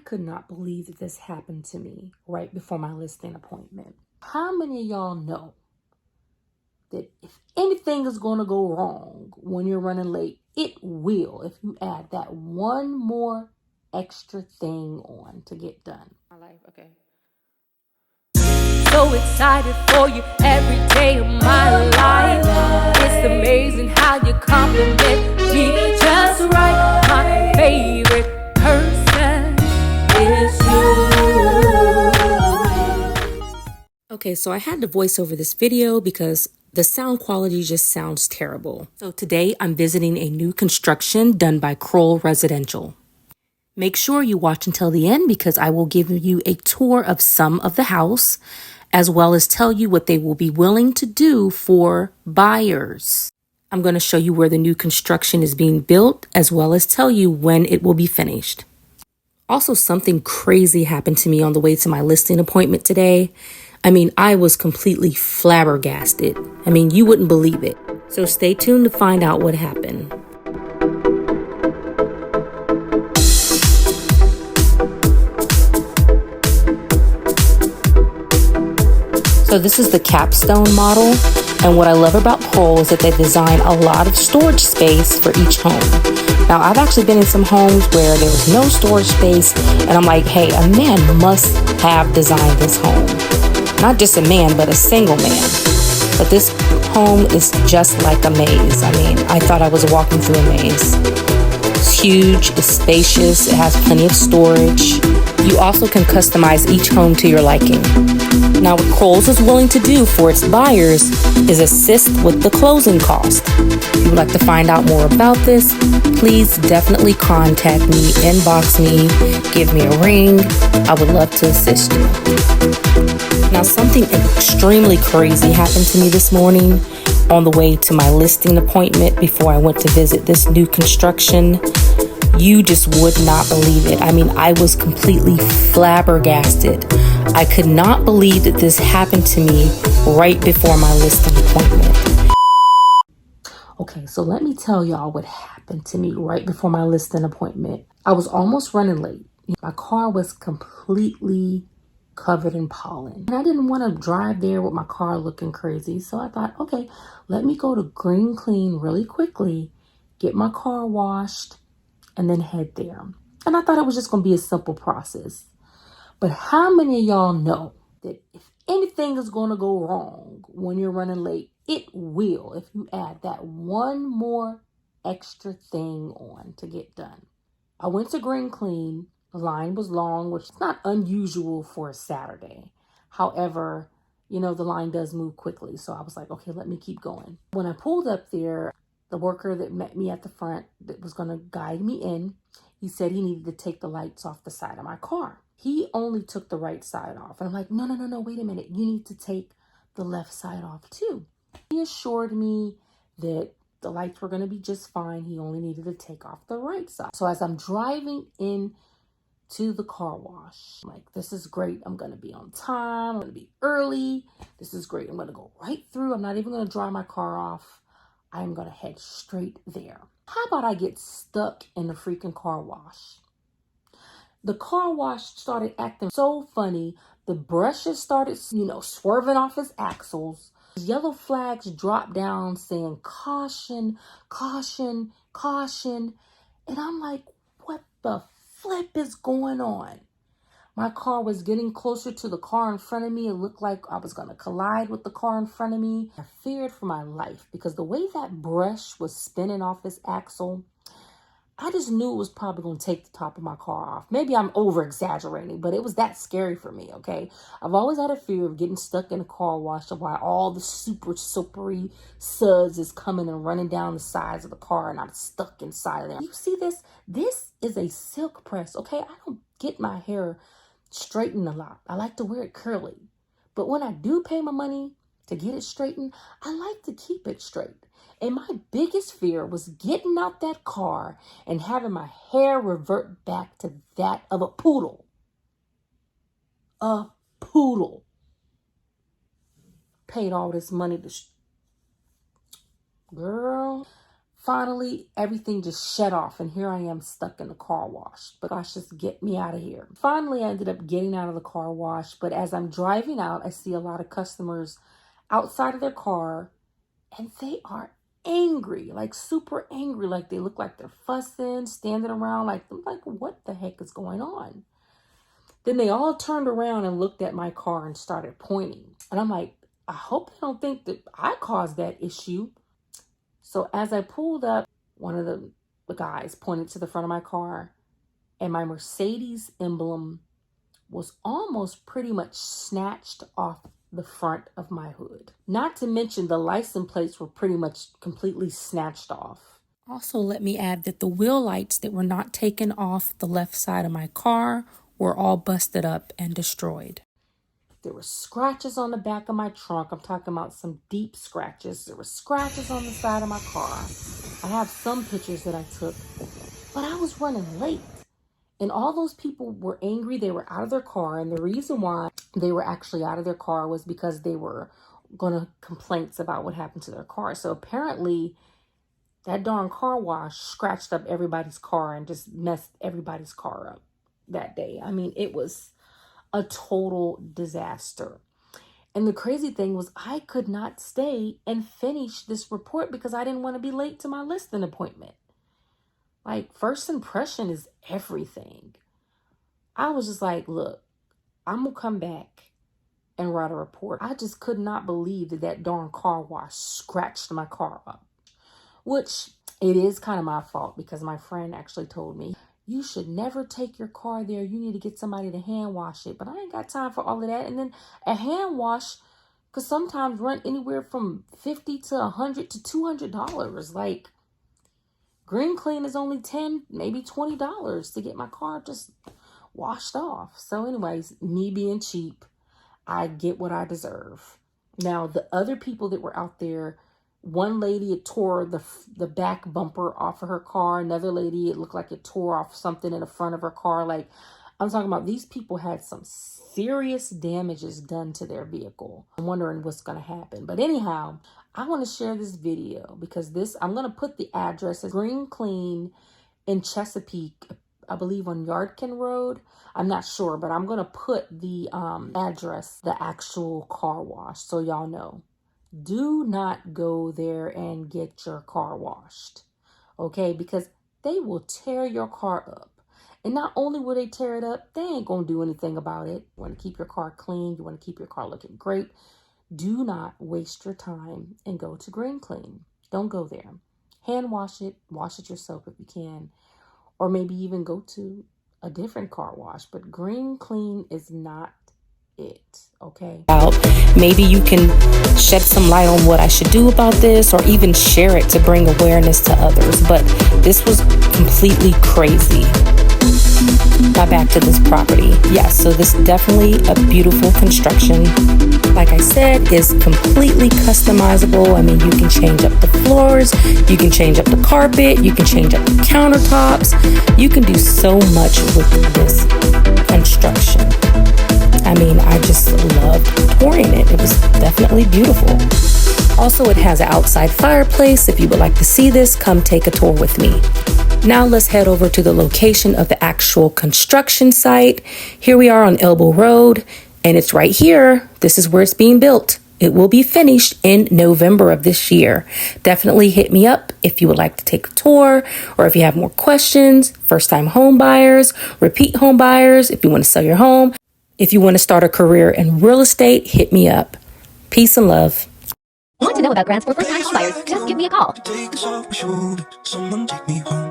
could not believe that this happened to me right before my listing appointment. How many of y'all know that if anything is going to go wrong when you're running late, it will if you add that one more extra thing on to get done? My life, okay. So excited for you every day of my life. It's amazing how you compliment me just right. My favorite person is you. Okay, so I had to voice over this video because the sound quality just sounds terrible. So today I'm visiting a new construction done by Kroll Residential. Make sure you watch until the end because I will give you a tour of some of the house, as well as tell you what they will be willing to do for buyers. I'm going to show you where the new construction is being built, as well as tell you when it will be finished. Also, something crazy happened to me on the way to my listing appointment today. I was completely flabbergasted. You wouldn't believe it. So stay tuned to find out what happened. So this is the capstone model, and what I love about Kroll is that they design a lot of storage space for each home. Now, I've actually been in some homes where there was no storage space, and I'm like, hey, a man must have designed this home. Not just a man, but a single man. But this home is just like a maze. I thought I was walking through a maze. It's huge, it's spacious, it has plenty of storage. You also can customize each home to your liking. Now, what Kroll's is willing to do for its buyers is assist with the closing cost. If you would like to find out more about this, please definitely contact me, inbox me, give me a ring. I would love to assist you. Now, something extremely crazy happened to me this morning on the way to my listing appointment before I went to visit this new construction. You just would not believe it. I was completely flabbergasted. I could not believe that this happened to me right before my listing appointment. Okay, so let me tell y'all what happened to me right before my listing appointment. I was almost running late. My car was completely covered in pollen. And I didn't want to drive there with my car looking crazy. So I thought, okay, let me go to Green Clean really quickly, get my car washed, and then head there. And I thought it was just going to be a simple process. But how many of y'all know that if anything is going to go wrong when you're running late, it will if you add that one more extra thing on to get done? I went to Green Clean. The line was long, which is not unusual for a Saturday. However, the line does move quickly. So I was like, okay, let me keep going. When I pulled up there, the worker that met me at the front that was going to guide me in, he said he needed to take the lights off the side of my car. He only took the right side off. And I'm like, no, wait a minute. You need to take the left side off too. He assured me that the lights were going to be just fine. He only needed to take off the right side. So as I'm driving in to the car wash, I'm like, this is great. I'm going to be on time. I'm going to be early. This is great. I'm going to go right through. I'm not even going to dry my car off. I'm going to head straight there. How about I get stuck in the freaking car wash? The car wash started acting so funny. The brushes started, swerving off his axles. Yellow flags dropped down saying, caution, caution, caution. And I'm like, what the flip is going on? My car was getting closer to the car in front of me. It looked like I was going to collide with the car in front of me. I feared for my life because the way that brush was spinning off his axle, I just knew it was probably going to take the top of my car off. Maybe I'm over exaggerating, but it was that scary for me, okay? I've always had a fear of getting stuck in a car wash while all the super slippery suds is coming and running down the sides of the car and I'm stuck inside of there. You see this? This is a silk press, okay? I don't get my hair straightened a lot. I like to wear it curly. But when I do pay my money to get it straightened, I like to keep it straight. And my biggest fear was getting out that car and having my hair revert back to that of a poodle. A poodle. Paid all this money to... Girl, Finally, everything just shut off, and here I am stuck in the car wash. But gosh, just get me out of here. Finally, I ended up getting out of the car wash, but as I'm driving out, I see a lot of customers outside of their car, and they are angry, like super angry, like they look like they're fussing, standing around like what the heck is going on? Then they all turned around and looked at my car and started pointing. And I'm like, I hope they don't think that I caused that issue. So as I pulled up, one of the guys pointed to the front of my car, and my Mercedes emblem was almost pretty much snatched off the front of my hood. Not to mention the license plates were pretty much completely snatched off. Also, let me add that the wheel lights that were not taken off the left side of my car were all busted up and destroyed. There were scratches on the back of my trunk. I'm talking about some deep scratches. There were scratches on the side of my car. I have some pictures that I took, but I was running late. And all those people were angry. They were out of their car. And the reason why they were actually out of their car was because they were going to complaints about what happened to their car. So apparently that darn car wash scratched up everybody's car and just messed everybody's car up that day. I mean, it was a total disaster. And the crazy thing was I could not stay and finish this report because I didn't want to be late to my listing appointment. Like, first impression is everything. I was just like, look, I'm going to come back and write a report. I just could not believe that that darn car wash scratched my car up, which it is kind of my fault because my friend actually told me, you should never take your car there. You need to get somebody to hand wash it. But I ain't got time for all of that. And then a hand wash could sometimes run anywhere from $50 to $100 to $200. Like, Green Clean is only $10, maybe $20 to get my car just washed off. So anyways, me being cheap, I get what I deserve. Now, the other people that were out there, one lady, it tore the back bumper off of her car. Another lady, it looked like it tore off something in the front of her car. Like, I'm talking about these people had some serious damages done to their vehicle. I'm wondering what's going to happen. But anyhow, I want to share this video because I'm going to put the address as Green Clean in Chesapeake, I believe on Yardkin Road. I'm not sure, but I'm going to put the address, the actual car wash, so y'all know. Do not go there and get your car washed, okay? Because they will tear your car up. And not only will they tear it up, they ain't going to do anything about it. You want to keep your car clean. You want to keep your car looking great. Do not waste your time and go to Green Clean. Don't go there. Hand wash it yourself if you can. Or maybe even go to a different car wash. But Green Clean is not it, okay? Maybe you can shed some light on what I should do about this, or even share it to bring awareness to others. But this was completely crazy. Now back to this property. Yes, so this is definitely a beautiful construction. Like I said, is completely customizable. I mean, you can change up the floors, you can change up the carpet, you can change up the countertops. You can do so much with this construction. I mean, I just loved touring it. It was definitely beautiful. Also, it has an outside fireplace. If you would like to see this, come take a tour with me. Now let's head over to the location of the actual construction site. Here we are on Elbow Road, and it's right here. This is where it's being built. It will be finished in November of this year. Definitely hit me up if you would like to take a tour, or if you have more questions, first-time home buyers, repeat home buyers, if you want to sell your home. If you want to start a career in real estate, hit me up. Peace and love. Want to know about grants for first-time home buyers? Just give me a call. Someone take me home.